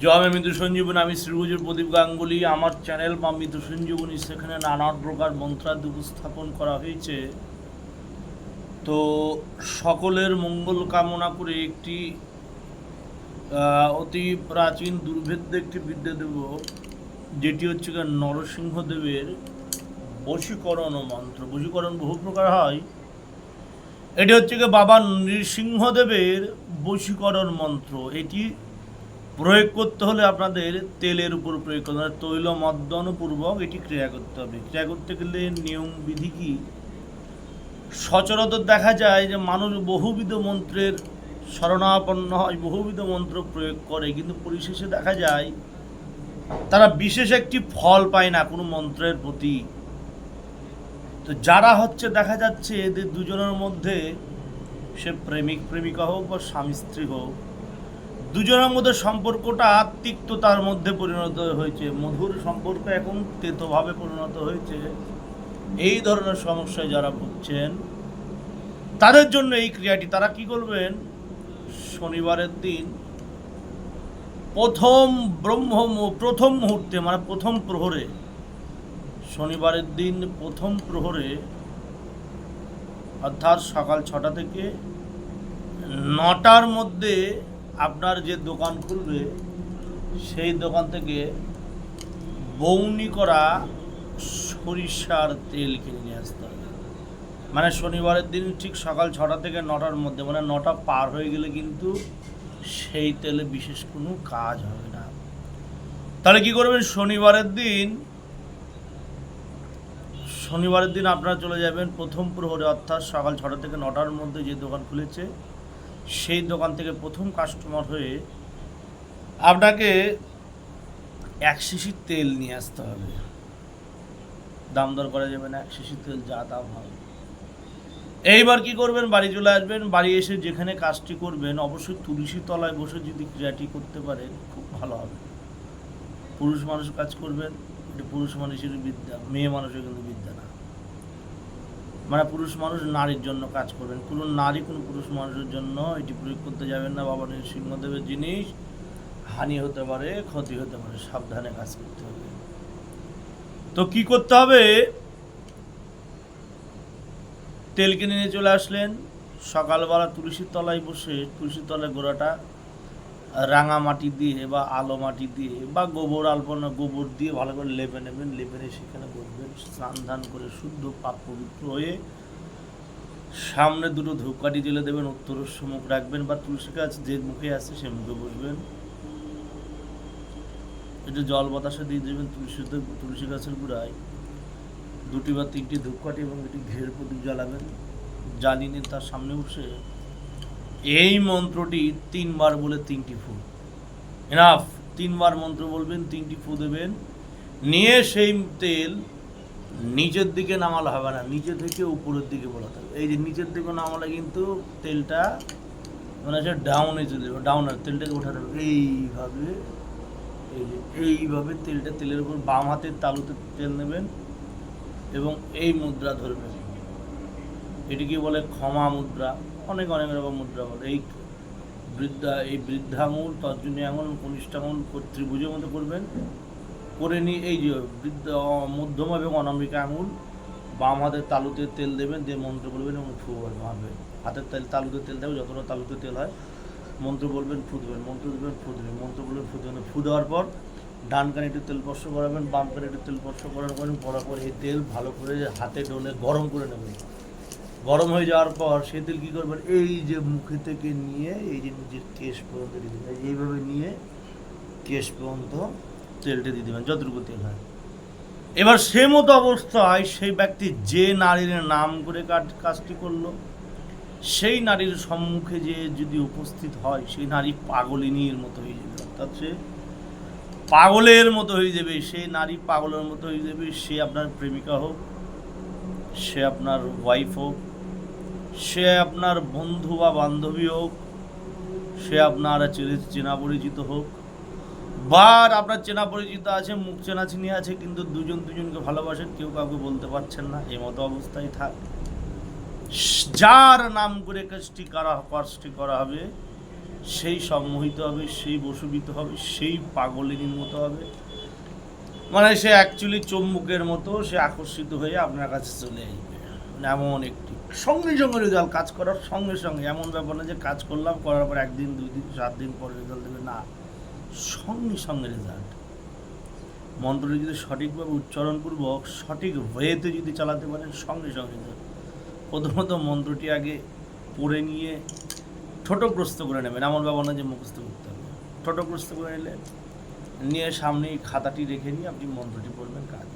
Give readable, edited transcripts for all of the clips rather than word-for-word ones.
জয় মা মৃত্যু সঞ্জীবনী। আমি শ্রীগুজুর প্রদীপ গাঙ্গুলি। আমার চ্যানেল বা মৃত্যু সঞ্জীবনী, সেখানে নানা প্রকার মন্ত্রাদি উপস্থাপন করা হয়েছে। তো সকলের মঙ্গল কামনা করে একটি অতি প্রাচীন দুর্ভেদ্য একটি বিদ্যা দেব, যেটি হচ্ছে নরসিংহদেবের বশীকরণ মন্ত্র। বশীকরণ বহু প্রকার হয়, এটি হচ্ছে বাবা নৃসিংহদেবের বশীকরণ মন্ত্র। এটি প্রয়োগ করতে হলে আপনাদের তেলের উপর প্রয়োগ করতে হবে, তৈল মর্দনপূর্বক এটি ক্রিয়া করতে হবে। ক্রিয়া করতে গেলে নিয়ম বিধি কি, সচরাচর দেখা যায় যে মানুষ বহুবিধ মন্ত্রের শরণাপন্ন হয়, বহুবিধ মন্ত্র প্রয়োগ করে, কিন্তু পরিশেষে দেখা যায় তারা বিশেষ একটি ফল পায় না কোনো মন্ত্রের প্রতি। তো যারা দেখা যাচ্ছে এদের দুজনের মধ্যে, সে প্রেমিক প্রেমিকা হোক বা স্বামী স্ত্রী হোক, দুজনের মধ্যে সম্পর্কটা তিক্ততার মধ্যে পরিণত হয়েছে, মধুর সম্পর্ক এখন তেতভাবে পরিণত হয়েছে, এই ধরনের সমস্যায় যারা ভুগছেন তাদের জন্য এই ক্রিয়াটি তারা কি করবেন, শনিবারের দিন প্রথম মুহূর্তে, মানে প্রথম প্রহরে, শনিবারের দিন প্রথম প্রহরে, অর্থাৎ সকাল 6টা থেকে 9টার মধ্যে আপনার যে দোকান খুলবে সেই দোকান থেকে বৌনি করা সরিষার তেল কিনে নিয়ে আসতে হবে। মানে শনিবারের দিন ঠিক সকাল 6টা থেকে 9টার মধ্যে, মানে 9টা পার হয়ে গেলে কিন্তু সেই তেলে বিশেষ কোনো কাজ হবে না। তাহলে কি করবেন, শনিবারের দিন আপনারা চলে যাবেন প্রথম প্রহরে, অর্থাৎ সকাল 6টা থেকে 9টার মধ্যে যে দোকান খুলেছে সেই দোকান থেকে প্রথম কাস্টমার হয়ে আপনাকে 1 শিশি তেল নিয়ে আসতে হবে। দাম দর করা যাবে না, 1 শিশি তেল যা দাম হবে। এইবার কি করবেন, বাড়ি চলে আসবেন। বাড়ি এসে যেখানে কাজটি করবেন অবশ্যই তুলসী তলায় বসে যদি ক্রিয়াটি করতে পারেন খুব ভালো হবে। পুরুষ মানুষ কাজ করবেন, এটা পুরুষ মানুষের বিদ্যা, মেয়ে মানুষের কিন্তু বিদ্যা না। মানে পুরুষ মানুষ নারীর জন্য কাজ করবেন, কোনো নারী কোনো পুরুষ মানুষের জন্য এটি প্রয়োগ করতে যাবেন না। বাবা নৃসিংহদেবের জিনিস, হানি হতে পারে, ক্ষতি হতে পারে, সাবধানে কাজ করতে হবে। তো কি করতে হবে, তেল কিনে নিয়ে চলে আসলেন। সকালবেলা তুলসীর তলায় বসে, তুলসীর তলায় গোড়াটা রাঙা মাটি দিয়ে বা আলো মাটি দিয়ে বা গোবর দিয়ে ভালো করে লেপে নেবেন। লেপে নিয়ে সেখানে বসবেন, স্নান ধান করে শুদ্ধ পাপ পবিত্র হয়ে সামনে 2টো ধূপকাঠি জ্বেলে দেবেন, উত্তরস্য মুখ রাখবেন, বা তুলসী গাছ যে মুখে আছে সে মুখে বসবেন। একটু জল বাতাসে দিয়ে দেবেন তুলসী গাছের গোড়ায় 2টি বা 3টি ধূপকাঠি এবং এটি ঘের প্রদীপ জ্বালাবেন। জ্বালিয়ে তার সামনে বসে এই মন্ত্রটি 3বার বলে 3টি ফু, এনাফ, 3বার মন্ত্র বলবেন, 3টি ফু দেবেন। নিয়ে সেই তেল নিচের দিকে নামালে হবে না, নিচে থেকে উপরের দিকে বলাতে হবে। এই যে নিচের দিকে নামালে কিন্তু তেলটা মানে হচ্ছে ডাউনে চলে যাবে, ডাউনের তেলটাকে ওঠাতে হবে এইভাবে। এইভাবে তেলের উপর বাম হাতের তালুতে তেল নেবেন এবং এই মুদ্রা ধরবেন। এটিকে বলে ক্ষমা মুদ্রা, অনেক রকম মুদ্রা বলে। এই বৃদ্ধাঙ্গুল, তর্জনী আঙুল, কনিষ্ঠ আঙুল ত্রিভুজের মধ্যে করবেন। করে নিয়ে এই যে মধ্যম এবং অনামিকা আঙুল বাম হাতের তালুতে তেল দেবেন, দিয়ে মন্ত্র বলবেন এবং ফু মারবেন। হাতের তালুতে তেল দেবেন, যতটা তালুতে তেল হয় মন্ত্র বলবেন, ফু দেবেন, মন্ত্র দেবেন, ফু দেবেন, মন্ত্র বলবেন, ফু দেবেন। ফু দেওয়ার পর ডান কানে একটু তেল স্পর্শ করাবেন, বাম কানে একটু তেল স্পর্শ করাবেন। করার পর এই তেল ভালো করে হাতে ডলে গরম করে নেবেন। গরম হয়ে যাওয়ার পর সেই তেল কী করবেন, এই যে মুখে থেকে নিয়ে এই যে নিজের কেশ পর্যন্ত দিয়ে দেবেন। এইভাবে নিয়ে কেশ পর্যন্ত তেলটা দিয়ে দেবেন, যতটুকু তেল হয়। এবার সে মতো অবস্থায় সেই ব্যক্তি যে নারীর নাম করে কাজটি করলো, সেই নারীর সম্মুখে যে যদি উপস্থিত হয়, সেই নারী পাগলিনীর মতো হয়ে যাবে, অর্থাৎ সে পাগলের মতো হয়ে যাবে। সেই নারী পাগলের মতো হয়ে যাবে। সে আপনার প্রেমিকা হোক, সে আপনার ওয়াইফ হোক, সে আপনার বন্ধু বা বান্ধবী হোক, সে আপনার চেনা পরিচিত হোক, বা আপনার চেনা পরিচিত আছে, মুখ চেনাচিনি আছে, কিন্তু দুজনকে ভালোবাসেন, কেউ কাউকে বলতে পারছেন না, এই মতো অবস্থায় যার নাম করে কাজটি করা হবে সেই সম্মোহিত হবে, সেই বশীভূত হবে, সেই পাগলিনীর মতো হবে, মানে সে অ্যাকচুয়ালি চুম্বকের মতো সে আকর্ষিত হয়ে আপনার কাছে চলে আসবে। মানে এমন একটি সঙ্গে সঙ্গে রেজাল্ট, কাজ করার সঙ্গে সঙ্গে, এমন ব্যাপার না যে কাজ করলাম, করার পর 1 দিন 2 দিন 7 দিন পরে রেজাল্ট দেবে, না, সঙ্গে সঙ্গে রেজাল্ট। মন্ত্রটি যদি সঠিকভাবে উচ্চারণপূর্বক সঠিক ওয়েতে যদি চালাতে পারেন, সঙ্গে সঙ্গে রেজাল্ট। প্রথমত মন্ত্রটি আগে পড়ে নিয়ে ঠোঁটগ্রস্ত করে নেবেন, এমন ব্যাপার না যে মুখস্থ করতে হবে। ঠোঁটগ্রস্ত করে নিলে নিয়ে সামনে খাতাটি রেখে নিয়ে আপনি মন্ত্রটি পড়বেন, কাজ।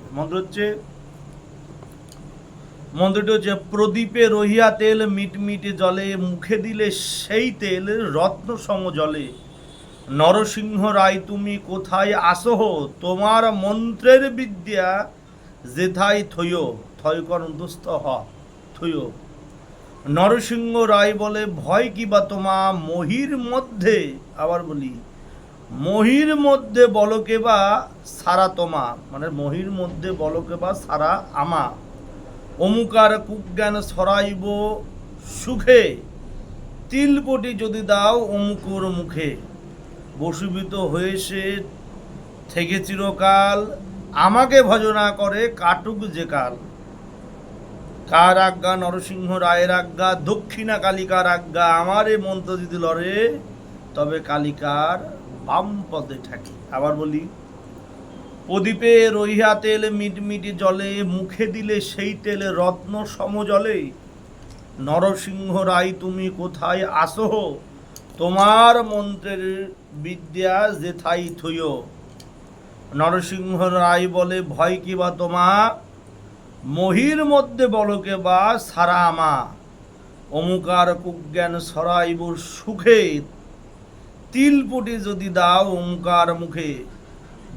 মন্ত্রটি হচ্ছে প্রদীপে রহিয়া তেল মিটমিটে জলে, মুখে দিলে সেই তেল রত্ন সম জলে। নরসিংহ রায় তুমি কোথায় আসহ, তোমার মন্ত্রের বিদ্যা যেথায় থইও, থয়কর দুস্থ হ থইও। নরসিংহ রায় বলে ভয় কি বা তোমা, মহির মধ্যে, আবার বলি, মহির মধ্যে বলকে বা সারা তোমা, মানে মহির মধ্যে বলকে বা সারা আমা। অমুকার কুজ্ঞান সরাইব সুখে, তিলপটি যদি দাও অমুকর মুখে। বশীভূত হয়েছে থেকে চিরকাল, আমাকে ভজনা করে কাটুক যে কাল। কার আজ্ঞা? নরসিংহ রায়ের আজ্ঞা, দক্ষিণা কালিকার আজ্ঞা। আমার এ মন্ত্র যদি লড়ে তবে কালিকার বাম পদে থাকে। আবার বলি, প্রদীপে রহিয়া তেল মিটমিটি জলে, মুখে দিলে সেই তেলে রত্ন সম জলে। নরসিংহ রায় তুমি কোথায় আসহ, তোমার মন্ত্রের বিদ্যা যেথাই থইও। নরসিংহ রায় বলে ভয় কি বা তোমা, মহির মধ্যে বলকে বা সারা আমা। অমুকার কুজ্ঞান সরাইব সুখে, তিলপটি যদি দাও অমুকার মুখে।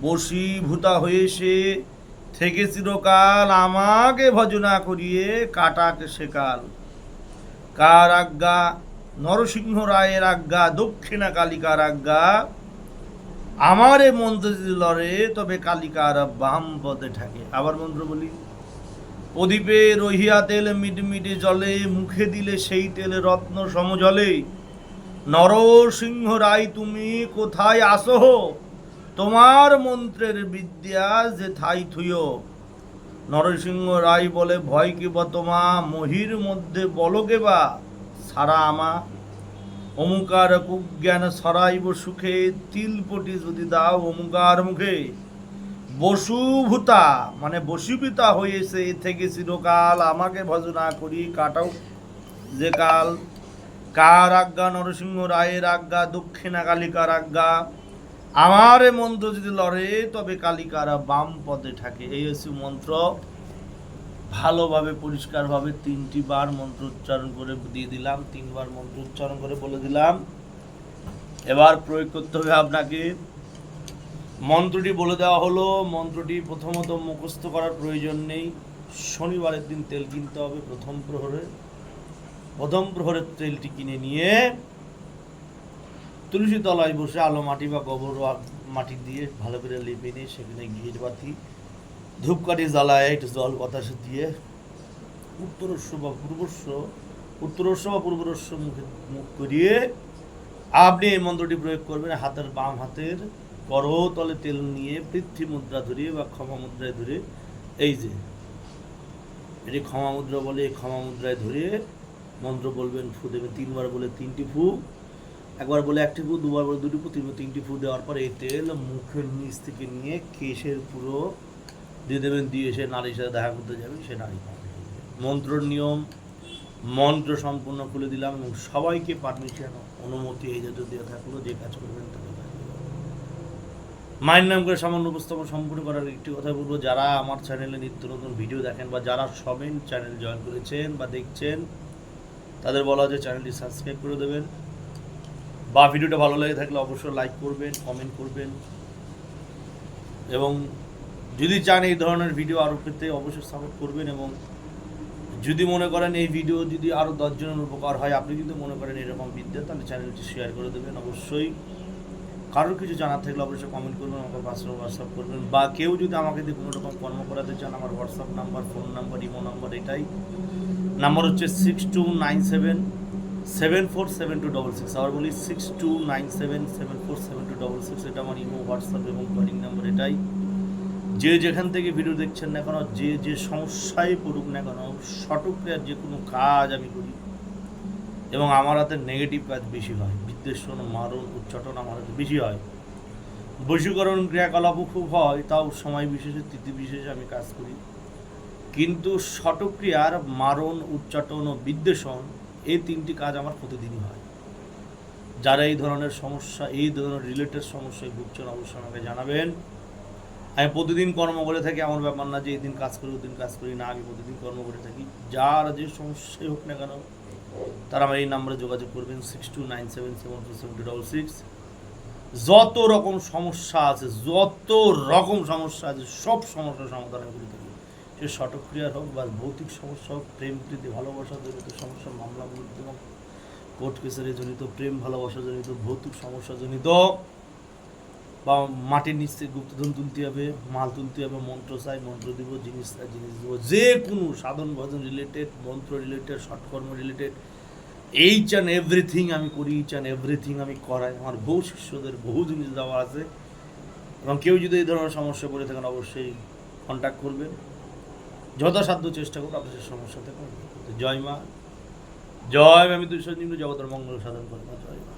বশীভূতা হয়েছে থেকে চিরকাল, আমাকে ভজনা করিয়ে কাটাক সেকাল। কার আজ্ঞা? নরসিংহ রায়ের আজ্ঞা, দক্ষিণা কালিকার আজ্ঞা। আমারে মন্ত্র যদি লড়ে তবে কালিকার বাম পদে থাকে। আবার মন্ত্র বলি, প্রদীপে রহিয়া তেল মিটমিটে জলে, মুখে দিলে সেই তেল রত্ন সম জলে। নরসিংহ রায় তুমি কোথায় আসহ, তোমার মন্ত্রের বিদ্যা যেথাই থুইও। নরসিংহ রায় বলে ভয় কি বা তোমা, মহির মধ্যে বলকে বা সারা আমা। অমুকার কুজ্ঞান সরাইব সুখে, তিলপটি যদি দাও অমুকার মুখে। বসুভূতা মানে বশীভূতা হয়েছে থেকে চিরকাল, আমাকে ভজনা করি কাটাও যে কাল। কার আজ্ঞা? নরসিংহ রায়ের আজ্ঞা, দক্ষিণা কালিকার আজ্ঞা। আমার মন্ত্র যদি লড়ে তবে কালিকারা বাম পদে থাকে। এই হচ্ছে মন্ত্র। ভালোভাবে পরিষ্কারভাবে 3টি বার মন্ত্র উচ্চারণ করে দিয়ে দিলাম, 3 বার মন্ত্র উচ্চারণ করে বলে দিলাম। এবার প্রয়োগ করতে হবে আপনাকে। মন্ত্রটি বলে দেওয়া হলো। মন্ত্রটি প্রথমত মুখস্থ করার প্রয়োজন নেই। শনিবারের দিন তেল কিনতে হবে প্রথম প্রহরের তেলটি কিনে নিয়ে তুলসী তলায় বসে আলো মাটি বা গোবর মাটি দিয়ে ভালো করে লেপে নিয়ে সেখানে ঘিয়ের বাতি ধূপকাঠি জ্বালায় একটু জল বাতাসে দিয়ে উত্তরস্ব বা পূর্বরস্য মুখ করিয়ে আপনি এই মন্ত্রটি প্রয়োগ করবেন। হাতের বাম হাতের করতলে তেল নিয়ে পৃথ্বী মুদ্রা ধরিয়ে বা ক্ষমা মুদ্রায় ধরে, এই যে এটি ক্ষমা মুদ্রা বলে, এই ক্ষমা মুদ্রায় ধরে মন্ত্র বলবেন, ফু দেবেন। 3 বার বলে 3টি ফু, একবার বলে 1টি ফু, 2 বার বলে 2টি ফু, 3টি ফু দেওয়ার পর এই তেল মুখের নিচ থেকে নিয়ে কেশের পুরো দিয়ে দেবেন, দিয়ে সে নারীর সাথে দেখা করতে যাবেন, সে নারী পাবে। মন্ত্রর নিয়ম, মন্ত্র সম্পূর্ণ খুলে দিলাম এবং সবাইকে পারমিশন অনুমতি এই জাতীয় দেওয়া থাকলো, যে কাজ করবেন তাকে। মায়ের নাম করে সামান্য উপস্থাপন সম্পূর্ণ করার একটি কথা বলবো, যারা আমার চ্যানেলে নিত্য নতুন ভিডিও দেখেন বা যারা সবে চ্যানেল জয়েন করেছেন বা দেখছেন, তাদের বলা যে চ্যানেলটি সাবস্ক্রাইব করে দেবেন, বা ভিডিওটা ভালো লেগে থাকলে অবশ্যই লাইক করবেন, কমেন্ট করবেন, এবং যদি চান এই ধরনের ভিডিও আরও পেতে অবশ্যই সাপোর্ট করবেন। এবং যদি মনে করেন এই ভিডিও যদি আরও 10 জনের উপকার হয়, আপনি যদি মনে করেন এরকম বিদ্যা, তাহলে চ্যানেলটি শেয়ার করে দেবেন। অবশ্যই কারোর কিছু জানার থাকলে অবশ্যই কমেন্ট করবেন, আমাকে পার্সোনাল হোয়াটসঅ্যাপ করবেন, বা কেউ যদি আমাকে দিয়ে কোনো রকম কর্ম করাতে চান, আমার WhatsApp number, phone number, imo number এটাই। নাম্বার হচ্ছে 6297 747266, আবার বলি 6297747266, এটা আমার ইমো, হোয়াটসঅ্যাপ এবং কলিং নাম্বার এটাই। যে যেখান থেকে ভিডিও দেখছেন না কেন, যে যে সমস্যায় পড়ুক না কেন, সটক্রিয়ার যে কোনো কাজ আমি করি এবং আমার হাতে নেগেটিভ কাজ বেশি হয়, বিদ্বেষণ, মারণ, উচ্চাটন আমার হাতে বেশি হয়, বশীকরণ ক্রিয়াকলাপও খুব হয়, তাও সময় বিশেষে, তিথি বিশেষে আমি কাজ করি। কিন্তু সটক্রিয়ার মারণ, উচ্চাটন ও বিদ্বেষণ, এই তিনটি কাজ আমার প্রতিদিনই হয়। যারা এই ধরনের সমস্যা, এই ধরনের রিলেটেড সমস্যায় ভুগছেন, অবশ্যই আমাকে জানাবেন। আমি প্রতিদিন কর্ম করে থাকি, আমার ব্যাপার না যে এদিন কাজ করি ওদিন কাজ করি না, আমি প্রতিদিন কর্ম করে থাকি। যার যে সমস্যাই হোক না কেন, তারা আমার এই নাম্বারে যোগাযোগ করবেন, 6297747266। যত রকম সমস্যা আছে, যত রকম সমস্যা আছে, সব সমস্যার সমাধান আমি করে থাকি। সে সটক্রিয়ার হোক বা ভৌতিক সমস্যা হোক, প্রেম প্রীতি ভালোবাসা জনিত সমস্যা, মামলা মুকদ্দমা, কোর্ট কেসারে জনিত, প্রেম ভালোবাসা জনিত, ভৌতিক সমস্যা জনিত, বা মাটির নিচ থেকে গুপ্তধন তুলতে হবে, মাল তুলতে হবে, মন্ত্র চাই মন্ত্র দিব, জিনিস চাই জিনিস দিব, যে কোনো সাধন ভজন রিলেটেড, মন্ত্র রিলেটেড, সৎকর্ম রিলেটেড, এইচ অ্যান্ড এভরিথিং আমি করি, এইচ অ্যান্ড এভরিথিং আমি করাই। আমার বহু শিষ্যদের বহু জিনিস দেওয়া আছে, এবং কেউ যদি এই ধরনের সমস্যা পড়ে থাকেন অবশ্যই কন্ট্যাক্ট করবেন, যথাসাধ্য চেষ্টা করবো আপনাদের সমস্যা থেকে। জয় মা, জয় আমি দুই সঞ্জীবনী জগতের মঙ্গল সাধন করবো। জয় মা।